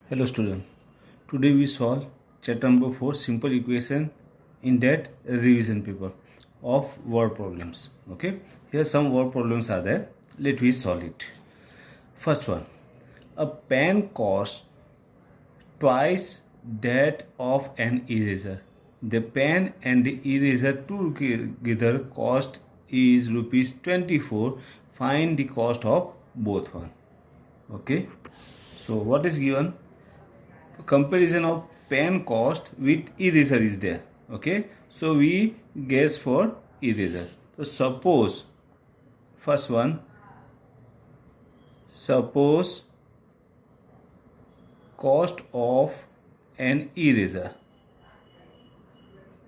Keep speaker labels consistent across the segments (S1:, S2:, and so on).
S1: Hello student. Today we solve chapter number 4 simple equation in that revision paper of word problems. Okay. Here some word problems are there. Let me solve it. First one. A pen costs twice that of an eraser. The pen and the eraser together cost is rupees 24. Find the cost of both one. Okay. So what is given? Comparison of pen cost with eraser is there. Okay, so we guess for eraser. So suppose first one, suppose cost of an eraser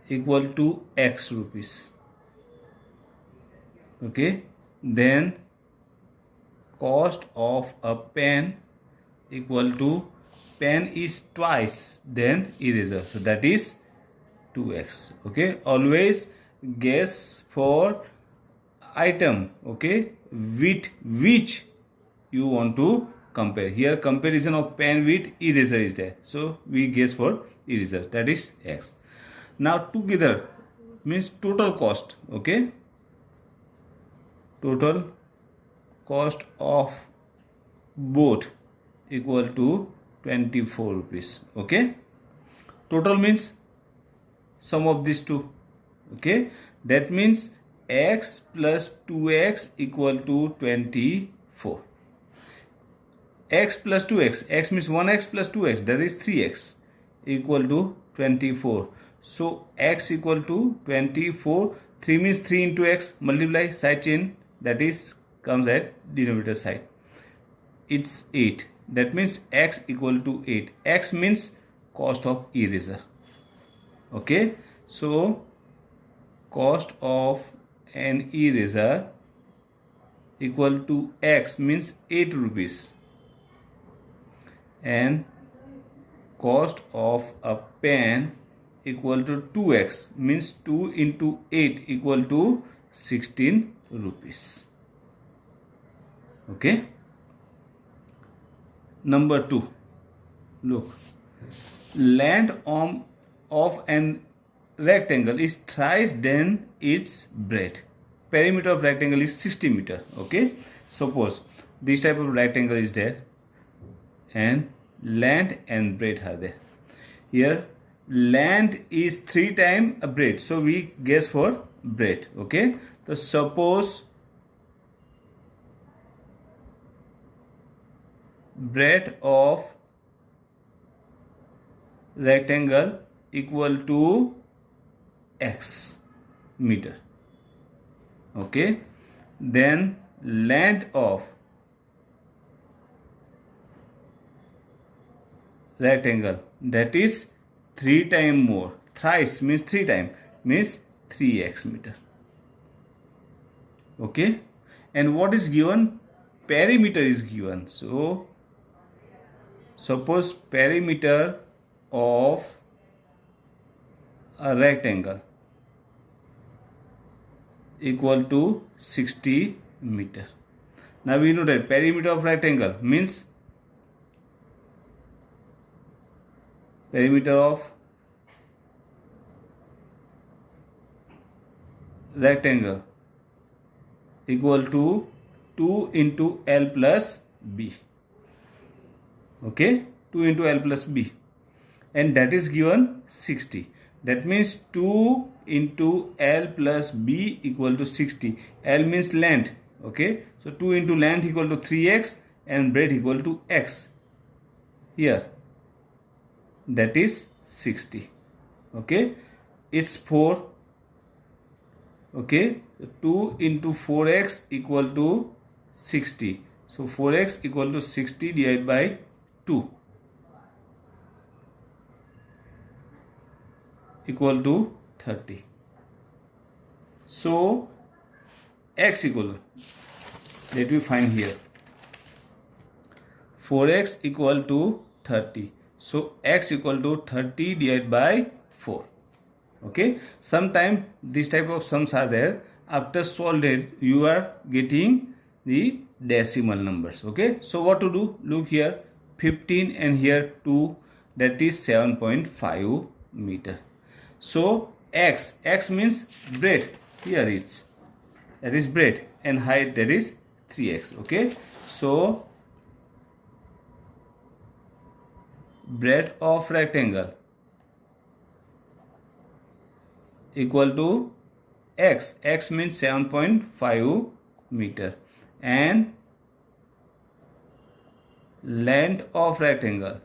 S1: equal to x rupees. Okay, then cost of a pen equal to pen is twice then eraser, so that is 2x. Okay, always guess for item, okay, with which you want to compare. Here comparison of pen with eraser is there, so we guess for eraser, that is x. Now together means total cost. Okay, total cost of both equal to 24 rupees. Okay, total means sum of these two. Okay, that means x plus 2x equal to 24. X plus 2x, x means 1x plus 2x, that is 3x equal to 24. So x equal to 24. 3 means 3 into x, multiply side chain, that is comes at denominator side. It's 8. That means x equal to 8. X means cost of eraser. Okay, so cost of an eraser equal to x means 8 rupees, and cost of a pen equal to 2x means 2 into 8 equal to 16 rupees. Okay. Number 2, look, length of an rectangle is thrice than its breadth. Perimeter of rectangle is 60 meter. Okay, suppose this type of rectangle is there and length and breadth are there. Here length is 3 times a breadth, so we guess for breadth. Okay, so suppose breadth of rectangle equal to x meter. Okay, then length of rectangle, that is 3 times more. Thrice means 3 times, means 3x meter. Okay, and what is given? Perimeter is given. So suppose perimeter of a rectangle equal to 60 meter. Now we know that perimeter of rectangle means perimeter of rectangle equal to 2 into L plus B. Okay, 2 into L plus B, and that is given 60. That means 2 into L plus B equal to 60. L means length. Okay, so 2 into length equal to 3x and breadth equal to x. Here that is 60. Okay, it's 4. Okay, 2 into 4x equal to 60. So 4x equal to 60 divided by 2 equal to 30. So x equal, let me find here, 4x equal to 30. So x equal to 30 divided by 4. Okay, sometimes this type of sums are there. After solved you are getting the decimal numbers. Okay, so what to do? Look here, 15 and here 2, that is 7.5 meter. So x means breadth, here is, that is breadth, and height, that is 3x. Okay, so breadth of rectangle equal to x means 7.5 meter, and length of rectangle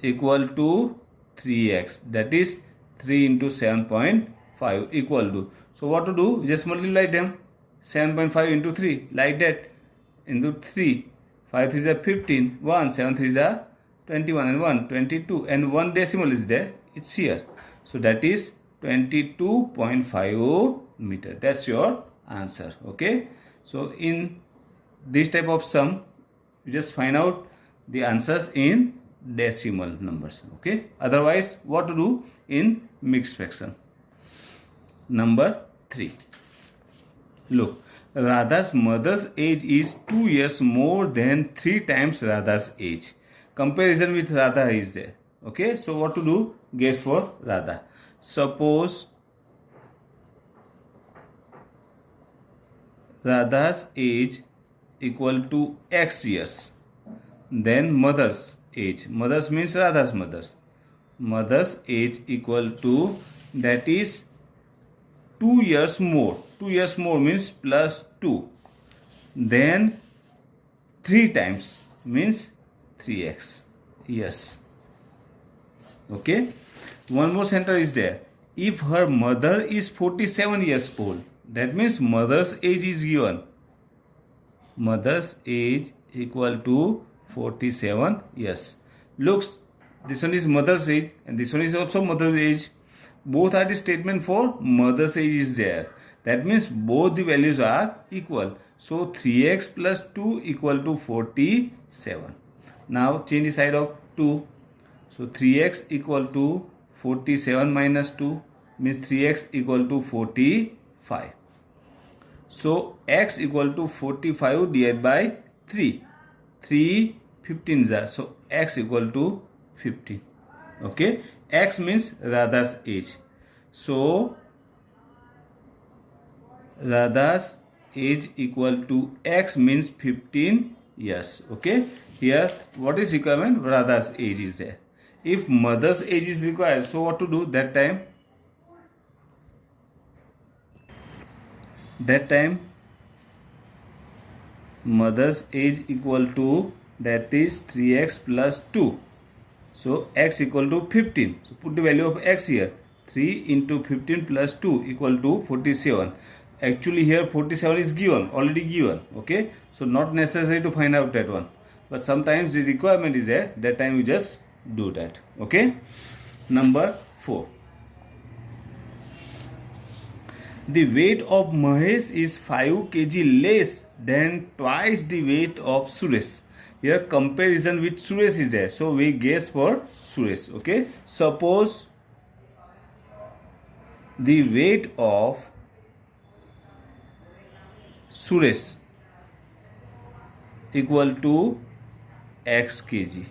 S1: equal to 3x, that is 3 into 7.5 equal to, so what to do, just multiply them, 7.5 into 3, like that, into 3, 5 3s are 15, 1 7 3s are 21, and 1 22, and 1 decimal is there, it's here, so that is 22.5 meter. That's your answer. Okay, so in this type of sum, you just find out the answers in decimal numbers. Okay, otherwise what to do in mixed fraction. Number 3, look, Radha's mother's age is 2 years more than 3 times Radha's age. Comparison with Radha is there. Okay, so what to do, guess for Radha. Suppose Radha's age equal to x years, then mother's age, mother's means Radha's mother's age equal to, that is 2 years more, 2 years more means plus 2, then 3 times means 3x years. Okay, one more center is there. If her mother is 47 years old, that means mother's age is given, mother's age equal to 47 years. Looks, this one is mother's age and this one is also mother's age. Both are the statement for mother's age is there. That means both the values are equal. So 3x plus 2 equal to 47. Now change the side of 2. So 3x equal to 47 minus 2 means 3x equal to 45. So x equal to 45 divided by 3. 3 15s are, so x equal to 15. Okay, x means Radha's age. So Radha's age equal to x means 15 years. Okay, here what is requirement, Radha's age is there. If mother's age is required, so what to do, that time mother's age equal to, that is 3x plus 2. So x equal to 15. So put the value of x here. 3 into 15 plus 2 equal to 47. Actually here 47 is given, already given. Okay, so not necessary to find out that one, but sometimes the requirement is there, that time you just do that. Okay, number 4. The weight of Mahesh is 5 kg less than twice the weight of Suresh. Here comparison with Suresh is there, so we guess for Suresh. Okay, suppose the weight of Suresh equal to x kg.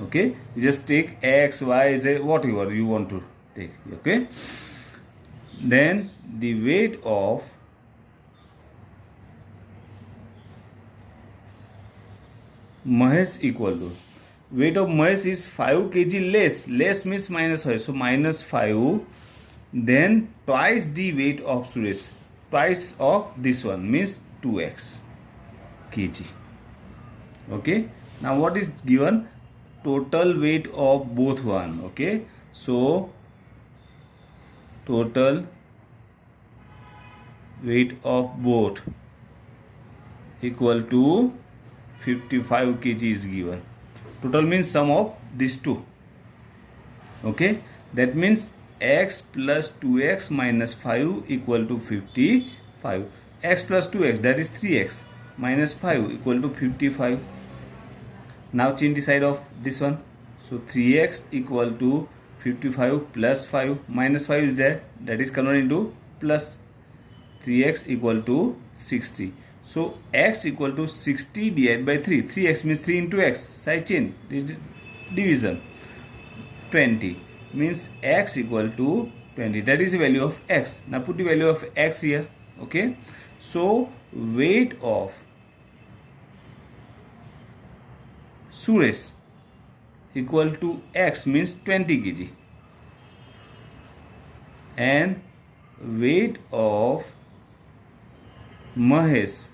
S1: Okay, you just take x, y, z, whatever you want to take. Okay, then the weight of Mahesh equal to, weight of Mahesh is 5 kg less means minus 5, so minus 5, then twice the weight of Suresh, twice of this one means 2x kg. Okay, now what is given, total weight of both one. Okay, so total weight of both equal to 55 kg is given. Total means sum of these two. Okay, that means x plus 2x minus 5 equal to 55. X plus 2x, that is 3x, minus 5 equal to 55. Now change the side of this one. So 3x equal to 55 plus 5, minus 5 is there, that is converted into plus. 3x equal to 60. So x equal to 60 divided by 3. 3x means 3 into x. Side chain division. 20 means x equal to 20. That is the value of x. Now put the value of x here. Okay. So weight of Suresh equal to x means 20 kg. And weight of Mahesh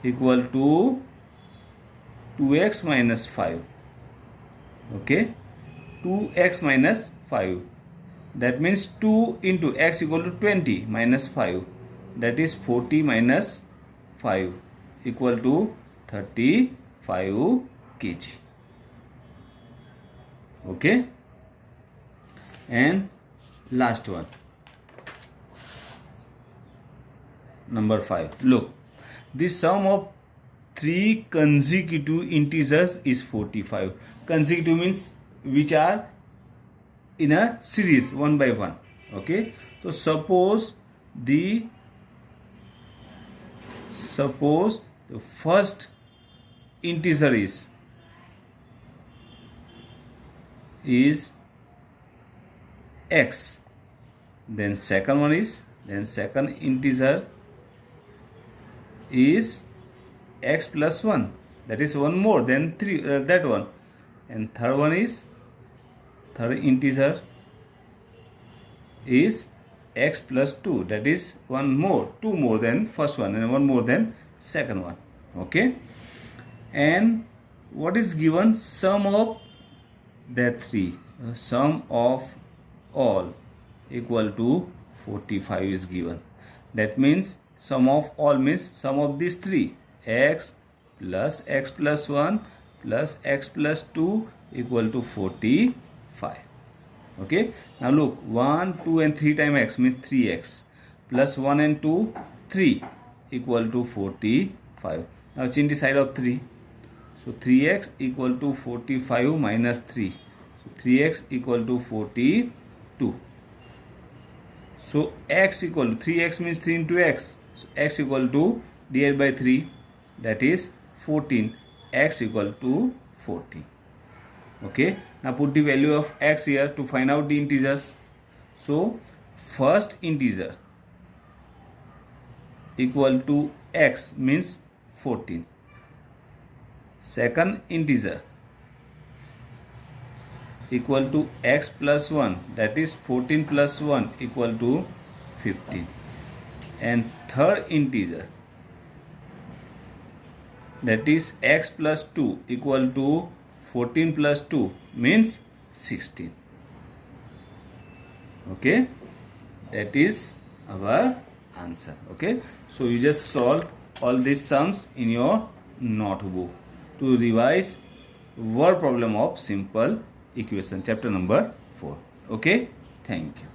S1: equal to 2x minus 5. Okay, 2x minus 5. That means 2 into x equal to 20 minus 5. That is 40 minus 5 equal to 35 kg. Okay, and last one. Number 5. Look, the sum of 3 consecutive integers is 45. Consecutive means which are in a series one by one. Okay. So suppose the first integer is x. Then second one is second integer is x plus 1, that is one more than 3 that one, and third integer is x plus 2, that is two more than first one and one more than second one. Okay, and what is given? Sum of that 3, sum of all equal to 45 is given. That means sum of all means sum of these 3, x plus 1 plus x plus 2 equal to 45. Okay, now look, 1, 2 and 3 times x means 3x plus 1 and 2, 3 equal to 45. Now change the side of 3. So 3x equal to 45 minus 3. So 3x equal to 42. So x equal to 3x means 3 into x. So x equal to divided by 3, that is 14. X equal to 14. Okay. Now put the value of x here to find out the integers. So first integer equal to x means 14. Second integer equal to x plus 1, that is 14 plus 1 equal to 15. And third integer, that is x plus 2 equal to 14 plus 2 means 16. Okay, that is our answer. Okay, so you just solve all these sums in your notebook to revise word problem of simple equation, chapter number 4. Okay, thank you.